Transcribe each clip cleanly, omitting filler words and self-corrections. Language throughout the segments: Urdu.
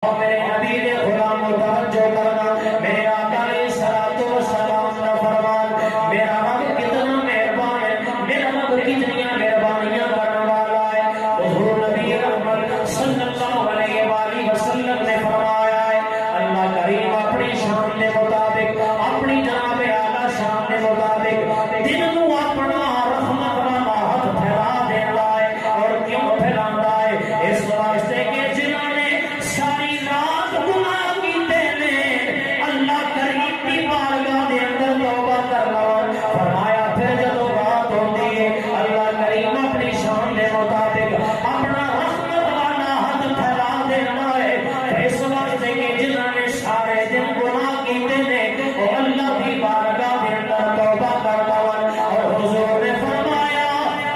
میرے نبی نے غلام توجہ کرنا، میرے آقا علیہ الصلوۃ والسلام کا فرمان، میرا رب کتنا مہربان ہے، میرا رب کتنی مہربانیاں کرنے والا ہے۔ حضور نبی رحمت صلی اللہ علیہ وآلہ وسلم نے فرمایا ہے اللہ کریم اپنی شان کے مطابق، اپنی جناب اعلیٰ شان کے مطابق دن کو اپنا رحمت والا ہاتھ پھیلا دیتا ہے۔ اور کیوں پھیلاتا ہے؟ اس واسطے کہ جنہوں نے ساری رات گناہ کیتے نے اللہ کریم کی بارگاہ دے اندر توبہ کرنا، فرمایا پھر جب رات ہوتی ہے اللہ کریم اپنی شان کے مطابق اپنا رحمت والا ہاتھ پھیلا دینا ہے۔ اس واسطے کہ جنہوں نے سارے دن گناہ کیتے نے وہ اللہ کی بارگاہ دے اندر توبہ کرتا ہے۔ اور حضور نے فرمایا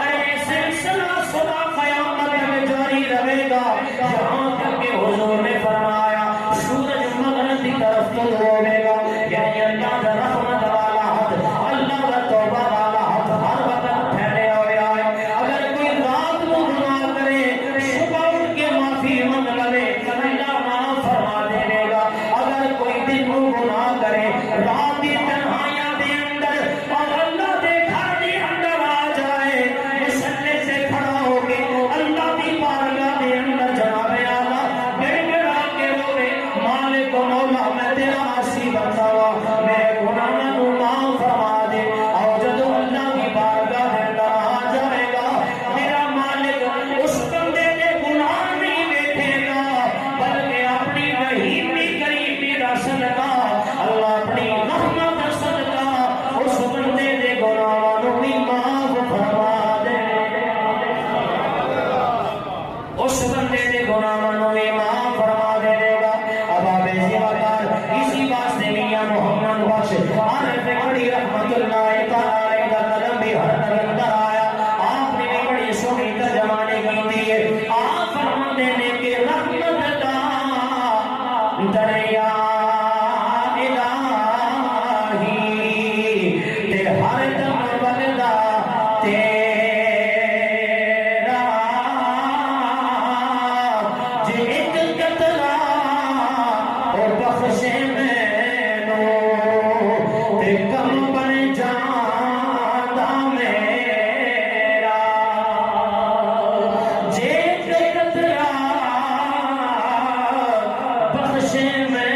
اے سلسلہ صدا قیامت میں جاری رہے گا، یہاں تک کہ حضور نے فرمایا سورج مغرب کی طرف تو ہوے گا، یعنی اللہ کا رحمت والا ہاتھ، اللہ کا توبہ والا ہاتھ ہر وقت پھیلے ہوئے آئے۔ اگر کوئی رات کو گناہ کرے صبح اٹھ کے معافی منگ لے اللہ معاف فرما دے گا، اگر کوئی دن کو گناہ کرے رات کی تنہائیاں دے اندر اور اللہ دے گھر دے اندر آ جائے، مسلے سے کھڑا ہو کے اللہ کی بارگاہ دے اندر جناب اعلیٰ گڑگڑا کے روے مالک و مولا میں تیرا عاصی بنتا ہوا میرے گناہوں کو معاف فرما دے۔ اور جب اللہ کی بارگاہ دے اندر آ جائے گا میرا مالک اس بندے کے گناہ نہیں دیکھے گا بلکہ اپنی رحیمی قریبی کا صدقہ اللہ اپنی رحمت کا صدقہ اس بندے کے گناہوں کو بھی معاف فرما دے، اس بندے کے گناہوں کو بھی معاف فرما دے گا۔ اب آپ زیادار اسی واسطے میاں محمد بخش عارف بڑی رحمت اللہ تعالی کا قدم بھی ہر طرف اندر آیا، آپ نے بھی بڑی سونی ترجمانی کی تھی۔ آپ فرماتے ہیں کہ رحمت کا دریا الہی تے ہر دم بلدا تیرا جے ایک قطرہ اور بخشے مینوں تے کم بن جاندا میرا، جے ایک قطرہ بخشے میں